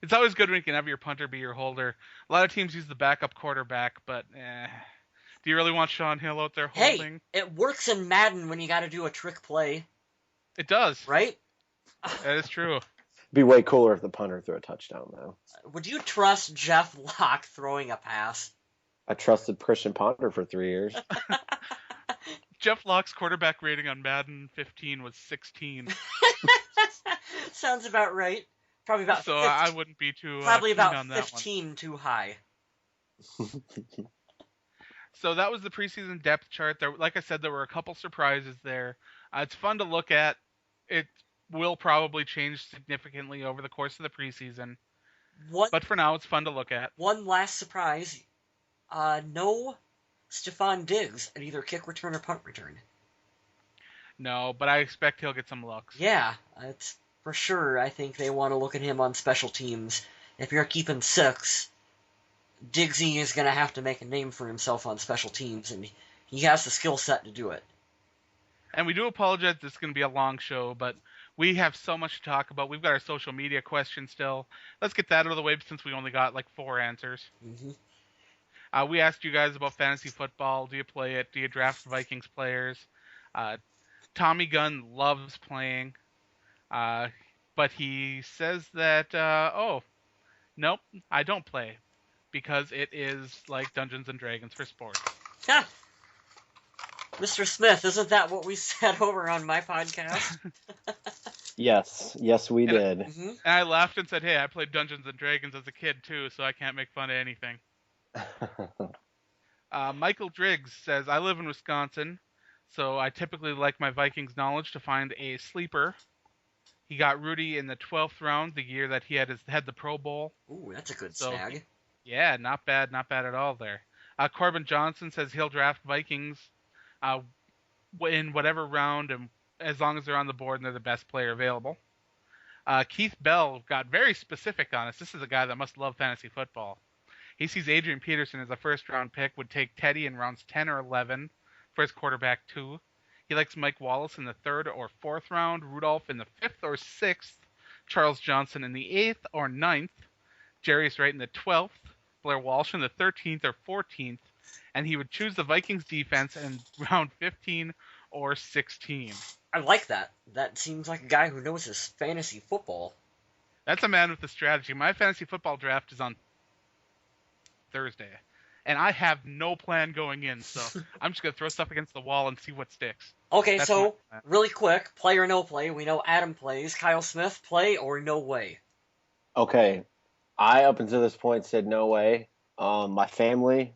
It's always good when you can have your punter be your holder. A lot of teams use the backup quarterback, but do you really want Sean Hill out there holding? Hey, it works in Madden when you gotta do a trick play. It does. Right? That is true. It'd be way cooler if the punter threw a touchdown, though. Would you trust Jeff Locke throwing a pass? I trusted Christian Ponder for 3 years. Jeff Locke's quarterback rating on Madden 15 was 16. Sounds about right. Probably about. So 15, I wouldn't be too. Probably about on 15 one. too high. So that was the preseason depth chart. There, like I said, there were a couple surprises there. It's fun to look at. It will probably change significantly over the course of the preseason. But for now, it's fun to look at. One last surprise. No Stephon Diggs at either kick return or punt return. No, but I expect he'll get some looks. Yeah, it's for sure. I think they want to look at him on special teams. If you're keeping 6, Diggsy is going to have to make a name for himself on special teams, and he has the skill set to do it. And we do apologize, this is going to be a long show, but we have so much to talk about. We've got our social media question still. Let's get that out of the way since we only got like 4 answers. Mm-hmm. We asked you guys about fantasy football. Do you play it? Do you draft Vikings players? Tommy Gunn loves playing, but he says that, nope, I don't play because it is like Dungeons and Dragons for sports. Ha! Mr. Smith, isn't that what we said over on my podcast? Yes, we did. Mm-hmm. And I laughed and said, hey, I played Dungeons and Dragons as a kid too, so I can't make fun of anything. Michael Driggs says, I live in Wisconsin, so I typically like my Vikings knowledge to find a sleeper. He got Rudy in the 12th round the year that he had the Pro Bowl. Ooh, that's a good snag. Yeah, not bad at all there. Corbin Johnson says he'll draft Vikings in whatever round, and as long as they're on the board and they're the best player available. Keith Bell got very specific on us. This is a guy that must love fantasy football. He sees Adrian Peterson as a first-round pick, would take Teddy in rounds 10 or 11 for his quarterback 2. He likes Mike Wallace in the 3rd or 4th round, Rudolph in the 5th or 6th, Charles Johnson in the 8th or 9th, Jarius Wright in the 12th, Blair Walsh in the 13th or 14th, and he would choose the Vikings defense in round 15 or 16. I like that. That seems like a guy who knows his fantasy football. That's a man with a strategy. My fantasy football draft is on Thursday, and I have no plan going in, so I'm just going to throw stuff against the wall and see what sticks. Okay, so really quick, play or no play. We know Adam plays. Kyle Smith, play or no way? Okay, I up until this point said no way. My family,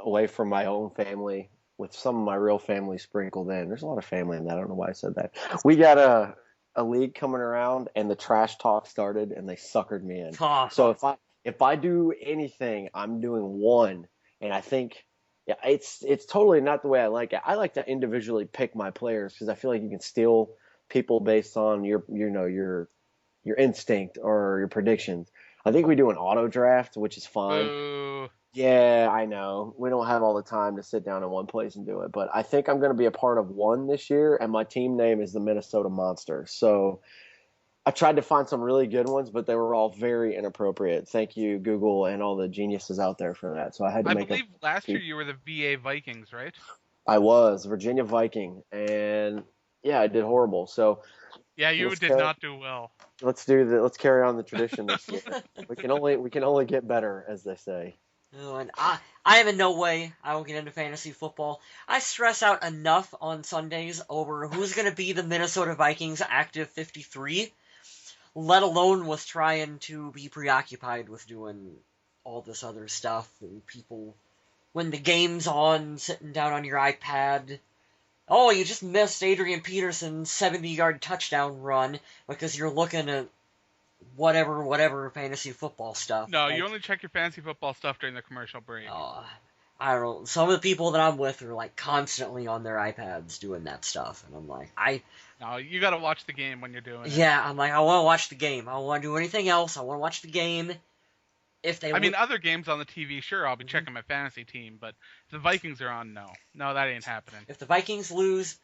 away from my own family, with some of my real family sprinkled in. There's a lot of family in that. I don't know why I said that. We got a league coming around, and the trash talk started, and they suckered me in. So if I do anything, I'm doing 1, and I think it's totally not the way I like it. I like to individually pick my players because I feel like you can steal people based on your instinct or your predictions. I think we do an auto draft, which is fine. Ooh. Yeah, I know. We don't have all the time to sit down in one place and do it, but I think I'm going to be a part of 1 this year, and my team name is the Minnesota Monsters. So I tried to find some really good ones, but they were all very inappropriate. Thank you, Google, and all the geniuses out there for that. So I had to I believe last year you were the VA Vikings, right? I was Virginia Viking, and yeah, I did horrible. So yeah, you did not do well. Let's carry on the tradition this year. we can only get better, as they say. Oh, and I am in no way I will get into fantasy football. I stress out enough on Sundays over who's going to be the Minnesota Vikings active 53, let alone with trying to be preoccupied with doing all this other stuff. And people, when the game's on, sitting down on your iPad, oh, you just missed Adrian Peterson's 70-yard touchdown run because you're looking at whatever fantasy football stuff. No, you only check your fantasy football stuff during the commercial break. I don't know. Some of the people that I'm with are like constantly on their iPads doing that stuff, and I'm like, No, you got to watch the game when you're doing it. Yeah, I'm like, I want to watch the game. I don't want to do anything else. I want to watch the game. I mean, other games on the TV, sure, I'll be checking my fantasy team, but if the Vikings are on, no, that ain't happening. If the Vikings lose,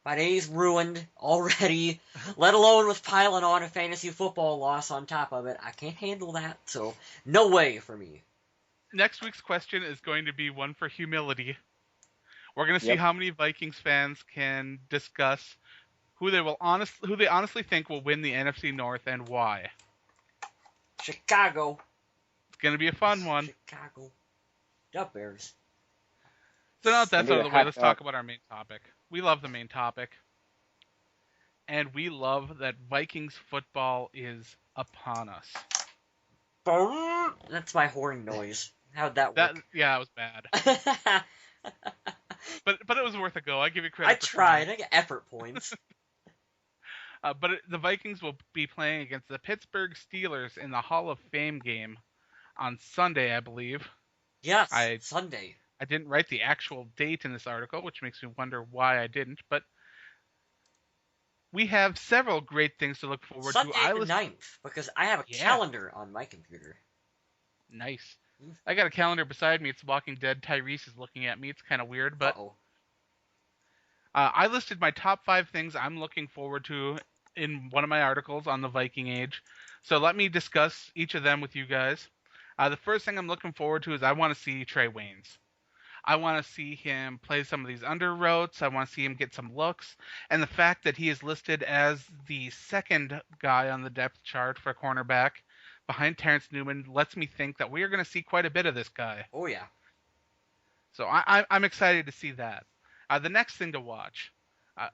my day's ruined already. Let alone with piling on a fantasy football loss on top of it. I can't handle that, so no way for me. Next week's question is going to be one for humility. We're going to see how many Vikings fans can discuss who they honestly think will win the NFC North and why. Chicago. It's going to be a fun one. Chicago. The Bears. So now that's out of the way, let's talk about our main topic. We love the main topic. And we love that Vikings football is upon us. That's my horn noise. How'd that work? Yeah, it was bad. but it was worth a go. I give you credit. I tried. I get effort points. But the Vikings will be playing against the Pittsburgh Steelers in the Hall of Fame game on Sunday, I believe. Yes, Sunday. I didn't write the actual date in this article, which makes me wonder why I didn't. But we have several great things to look forward to. Sunday the 9th, because I have a calendar on my computer. Nice. I got a calendar beside me. It's Walking Dead. Tyrese is looking at me. It's kind of weird, but I listed my top 5 things I'm looking forward to in one of my articles on the Viking Age. So let me discuss each of them with you guys. The first thing I'm looking forward to is I want to see Trey Waynes. I want to see him play some of these under routes. I want to see him get some looks. And the fact that he is listed as the second guy on the depth chart for cornerback behind Terrence Newman lets me think that we are going to see quite a bit of this guy. Oh, yeah. So I'm excited to see that. The next thing to watch,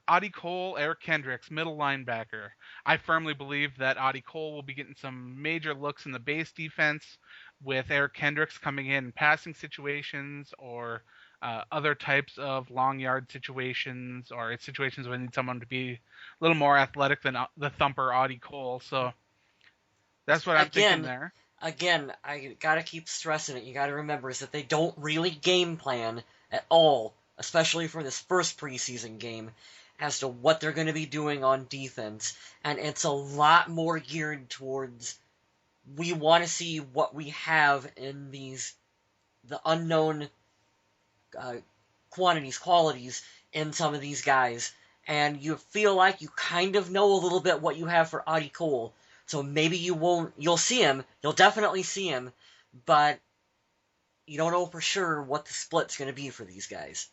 Audie Cole, Eric Kendricks, middle linebacker. I firmly believe that Audie Cole will be getting some major looks in the base defense with Eric Kendricks coming in passing situations or other types of long yard situations or situations where they need someone to be a little more athletic than the thumper Audie Cole. So that's what I'm thinking there. Again, I gotta keep stressing it. You gotta remember is that they don't really game plan at all, especially for this first preseason game, as to what they're going to be doing on defense. And it's a lot more geared towards we want to see what we have in the unknown qualities in some of these guys. And you feel like you kind of know a little bit what you have for Audie Cole. So maybe you'll see him, you'll definitely see him, but you don't know for sure what the split's going to be for these guys.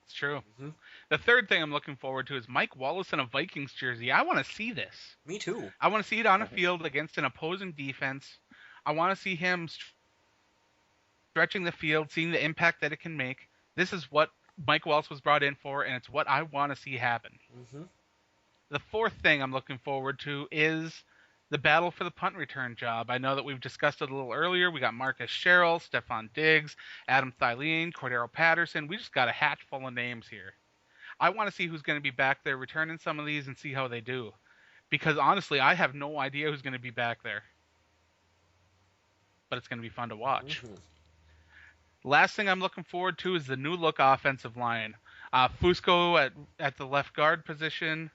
It's true. Mm-hmm. The third thing I'm looking forward to is Mike Wallace in a Vikings jersey. I want to see this. Me too. I want to see it on a field against an opposing defense. I want to see him stretching the field, seeing the impact that it can make. This is what Mike Wallace was brought in for, and it's what I want to see happen. Mm-hmm. The fourth thing I'm looking forward to is the battle for the punt return job. I know that we've discussed it a little earlier. We got Marcus Sherrill, Stephon Diggs, Adam Thielen, Cordero Patterson. We just got a hatch full of names here. I want to see who's going to be back there returning some of these and see how they do. Because honestly, I have no idea who's going to be back there. But it's going to be fun to watch. Mm-hmm. Last thing I'm looking forward to is the new look offensive line. Fusco at the left guard position.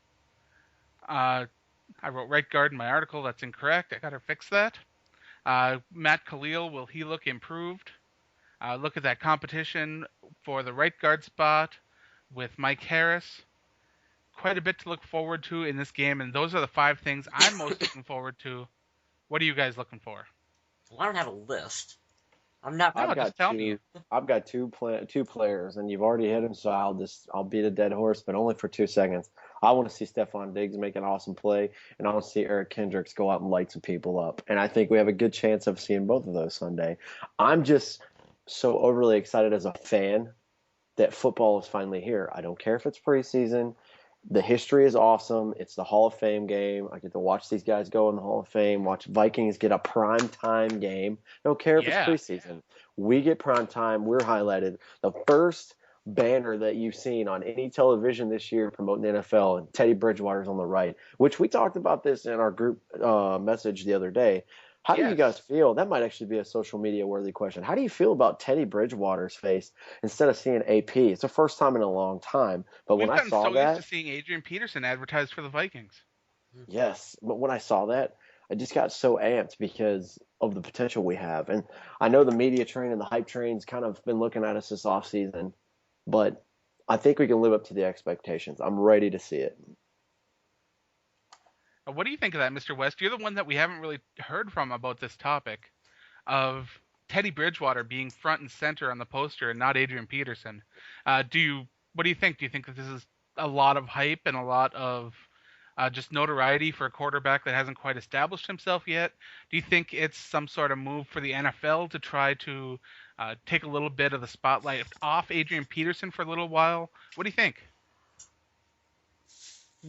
I wrote right guard in my article. That's incorrect. I got to fix that. Matt Khalil, will he look improved? Look at that competition for the right guard spot with Mike Harris. Quite a bit to look forward to in this game, and those are the 5 things I'm most looking forward to. What are you guys looking for? Well, I don't have a list. I'm not. I've got two players, and you've already hit them, so I'll beat a dead horse, but only for 2 seconds. I want to see Stephon Diggs make an awesome play, and I want to see Eric Kendricks go out and light some people up. And I think we have a good chance of seeing both of those Sunday. I'm just so overly excited as a fan that football is finally here. I don't care if it's preseason. The history is awesome. It's the Hall of Fame game. I get to watch these guys go in the Hall of Fame, watch Vikings get a prime time game. Don't care if it's preseason. We get prime time. We're highlighted. The first banner that you've seen on any television this year promoting the NFL, and Teddy Bridgewater's on the right, which we talked about this in our group message the other day. How do you Yes. guys feel? That might actually be a social media worthy question. How do you feel about Teddy Bridgewater's face instead of seeing AP? It's the first time in a long time, but We've when I gotten saw so used to that, seeing Adrian Peterson advertised for the Vikings. yes, but when I saw that, I just got so amped because of the potential we have. And I know the media train and the hype train's kind of been looking at us this offseason, but I think we can live up to the expectations. I'm ready to see it. What do you think of that, Mr. West? You're the one that we haven't really heard from about this topic of Teddy Bridgewater being front and center on the poster and not Adrian Peterson. What do you think? Do you think that this is a lot of hype and a lot of just notoriety for a quarterback that hasn't quite established himself yet? Do you think it's some sort of move for the NFL to try to take a little bit of the spotlight off Adrian Peterson for a little while? What do you think?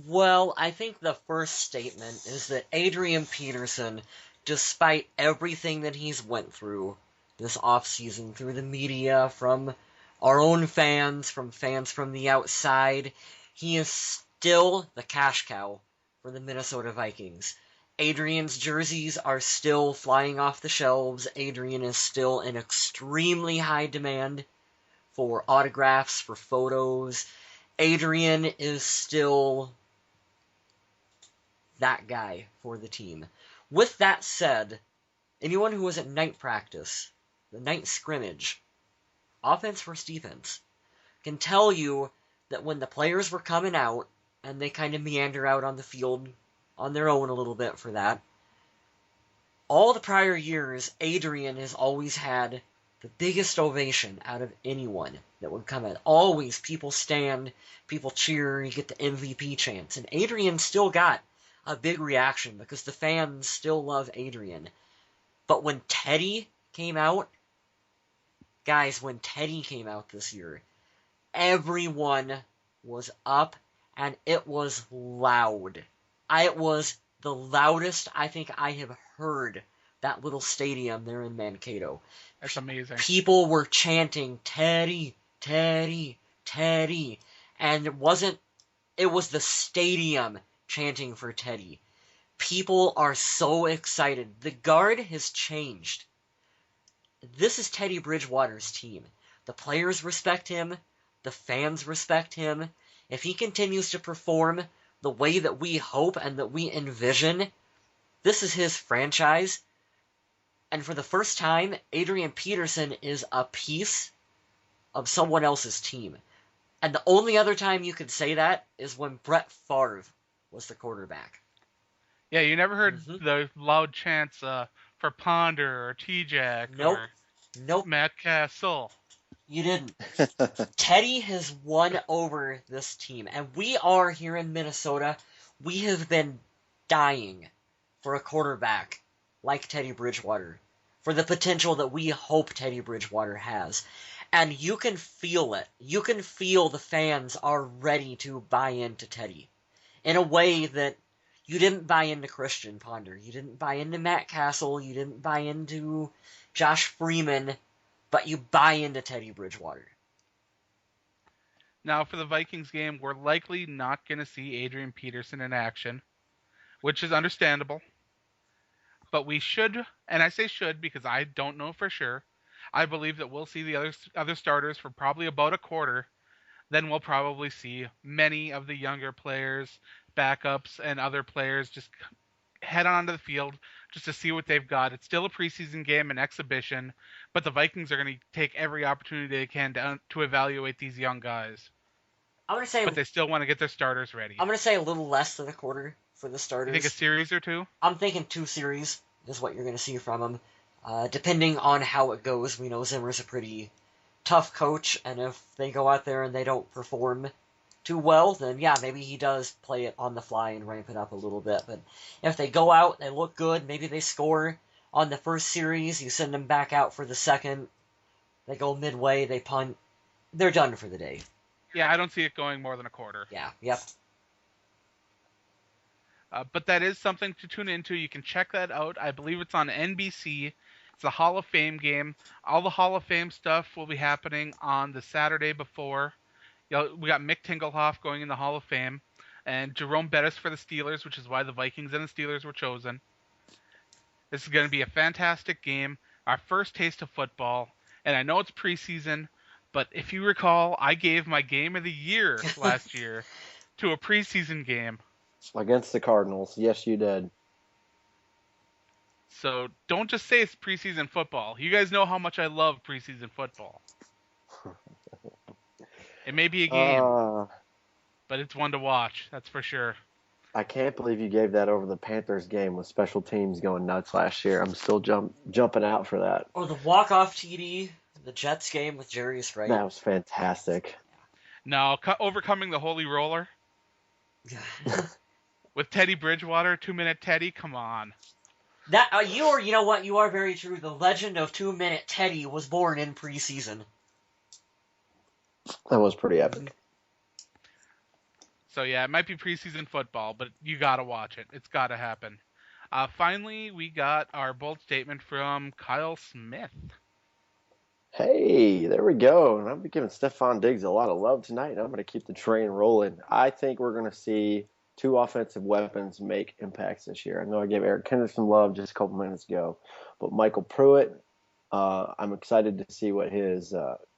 Well, I think the first statement is that Adrian Peterson, despite everything that he's went through this offseason, through the media, from our own fans, from fans from the outside, he is still the cash cow for the Minnesota Vikings. Adrian's jerseys are still flying off the shelves. Adrian is still in extremely high demand for autographs, for photos. Adrian is still that guy for the team. With that said, anyone who was at night practice, the night scrimmage, offense versus defense, can tell you that when the players were coming out, and they kind of meander out on the field on their own a little bit for that, all the prior years, Adrian has always had the biggest ovation out of anyone that would come in. Always people stand, people cheer, you get the MVP chants. And Adrian still got a big reaction because the fans still love Adrian. But when Teddy came out, guys, when Teddy came out this year, everyone was up and it was loud. It was the loudest I think I have heard that little stadium there in Mankato. That's amazing. People were chanting, Teddy, Teddy, Teddy. And it was the stadium chanting for Teddy. People are so excited. The guard has changed. This is Teddy Bridgewater's team. The players respect him. The fans respect him. If he continues to perform the way that we hope and that we envision, this is his franchise. And for the first time, Adrian Peterson is a piece of someone else's team. And the only other time you could say that is when Brett Favre was the quarterback. Yeah, you never heard the loud chants for Ponder or T-Jack or Matt Castle. You didn't. Teddy has won over this team. And we are here in Minnesota, we have been dying for a quarterback like Teddy Bridgewater, for the potential that we hope Teddy Bridgewater has. And you can feel it. You can feel the fans are ready to buy into Teddy in a way that you didn't buy into Christian Ponder. You didn't buy into Matt Castle. You didn't buy into Josh Freeman. But you buy into Teddy Bridgewater. Now, for the Vikings game, we're likely not going to see Adrian Peterson in action, which is understandable. But we should, and I say should because I don't know for sure, I believe that we'll see the other starters for probably about a quarter. Then we'll probably see many of the younger players, backups, and other players just head on to the field just to see what they've got. It's still a preseason game, an exhibition, but the Vikings are going to take every opportunity they can to evaluate these young guys. But they still want to get their starters ready. I'm going to say a little less than a quarter for the starters. You think a series or two? I'm thinking 2 series is what you're going to see from them. Depending on how it goes, we know Zimmer's a pretty tough coach, and if they go out there and they don't perform too well, then yeah, maybe he does play it on the fly and ramp it up a little bit. But if they go out, they look good, maybe they score on the first series, you send them back out for the second, they go midway, they punt, they're done for the day. Yeah, I don't see it going more than a quarter. Yeah, yep. But that is something to tune into. You can check that out. I believe it's on NBC, It's a Hall of Fame game. All the Hall of Fame stuff will be happening on the Saturday before. We got Mick Tingelhoff going in the Hall of Fame, and Jerome Bettis for the Steelers, which is why the Vikings and the Steelers were chosen. This is going to be a fantastic game, our first taste of football, and I know it's preseason, but if you recall, I gave my game of the year last year to a preseason game. Against the Cardinals. Yes, you did. So don't just say it's preseason football. You guys know how much I love preseason football. It may be a game, but it's one to watch, that's for sure. I can't believe you gave that over the Panthers game with special teams going nuts last year. I'm still jumping out for that. Or the walk-off TD, the Jets game with Jarius Wright. That was fantastic. No, overcoming the Holy Roller with Teddy Bridgewater, 2-minute Teddy, come on. That you know what? You are very true. The legend of 2-minute Teddy was born in preseason. That was pretty epic. So yeah, it might be preseason football, but you gotta watch it. It's gotta happen. Finally, we got our bold statement from Kyle Smith. Hey, there we go. And I'm giving Stephon Diggs a lot of love tonight. I'm going to keep the train rolling. I think we're going to see two offensive weapons make impacts this year. I know I gave Eric Henderson love just a couple minutes ago, but Michael Pruitt, I'm excited to see what his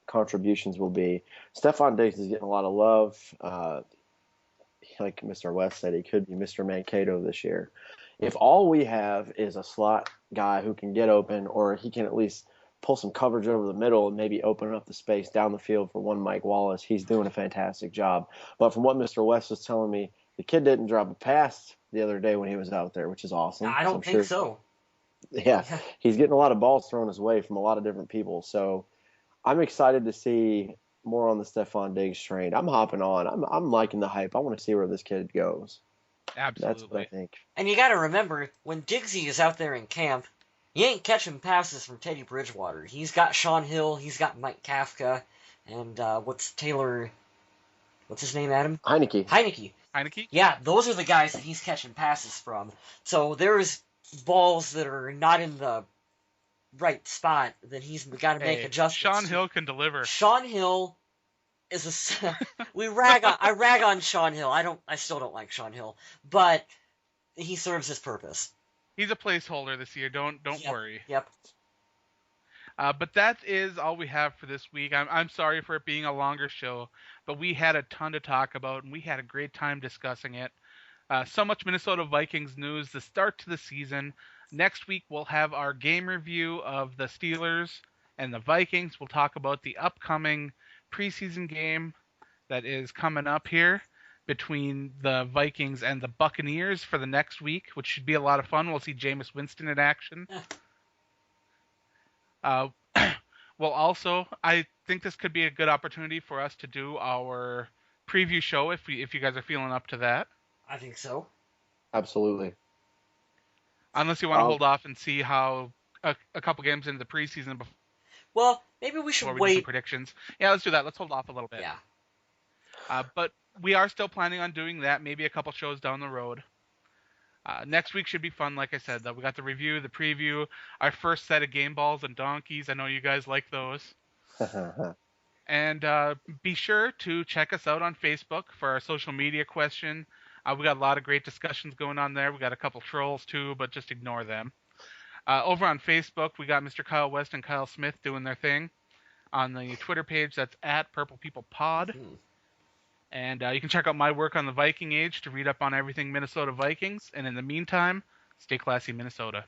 contributions will be. Stephon Diggs is getting a lot of love. Like Mr. West said, he could be Mr. Mankato this year. If all we have is a slot guy who can get open, or he can at least pull some coverage over the middle and maybe open up the space down the field for one Mike Wallace, he's doing a fantastic job. But from what Mr. West was telling me, the kid didn't drop a pass the other day when he was out there, which is awesome. I don't think so. Yeah, he's getting a lot of balls thrown his way from a lot of different people. So I'm excited to see more on the Stephon Diggs train. I'm hopping on. I'm liking the hype. I want to see where this kid goes. Absolutely. That's what I think. And you got to remember, when Diggsy is out there in camp, he ain't catching passes from Teddy Bridgewater. He's got Sean Hill, he's got Mike Kafka, and what's his name, Adam? Heineke. Yeah, those are the guys that he's catching passes from. So there's balls that are not in the right spot that he's got to make adjustments. Sean Hill can deliver. Sean Hill is I rag on Sean Hill. I still don't like Sean Hill, but he serves his purpose. He's a placeholder this year. Don't worry. Yep. But that is all we have for this week. I'm sorry for it being a longer show, but we had a ton to talk about, and we had a great time discussing it. So much Minnesota Vikings news, the start to the season. Next week, we'll have our game review of the Steelers and the Vikings. We'll talk about the upcoming preseason game that is coming up here between the Vikings and the Buccaneers for the next week, which should be a lot of fun. We'll see Jameis Winston in action. Well, also, I think this could be a good opportunity for us to do our preview show if you guys are feeling up to that. I think so. Absolutely. Unless you want to hold off and see how a couple games into the preseason before. Well, maybe we should wait. Do some predictions. Yeah, let's do that. Let's hold off a little bit. Yeah. But we are still planning on doing that. Maybe a couple shows down the road. Next week should be fun, like I said. We got the review, the preview, our first set of game balls and donkeys. I know you guys like those. And be sure to check us out on Facebook for our social media question. We got a lot of great discussions going on there. We got a couple trolls too, but just ignore them. Over on Facebook, we got Mr. Kyle West and Kyle Smith doing their thing. On the Twitter page, that's @PurplePeoplePod. And you can check out my work on the Viking Age to read up on everything Minnesota Vikings. And in the meantime, stay classy, Minnesota.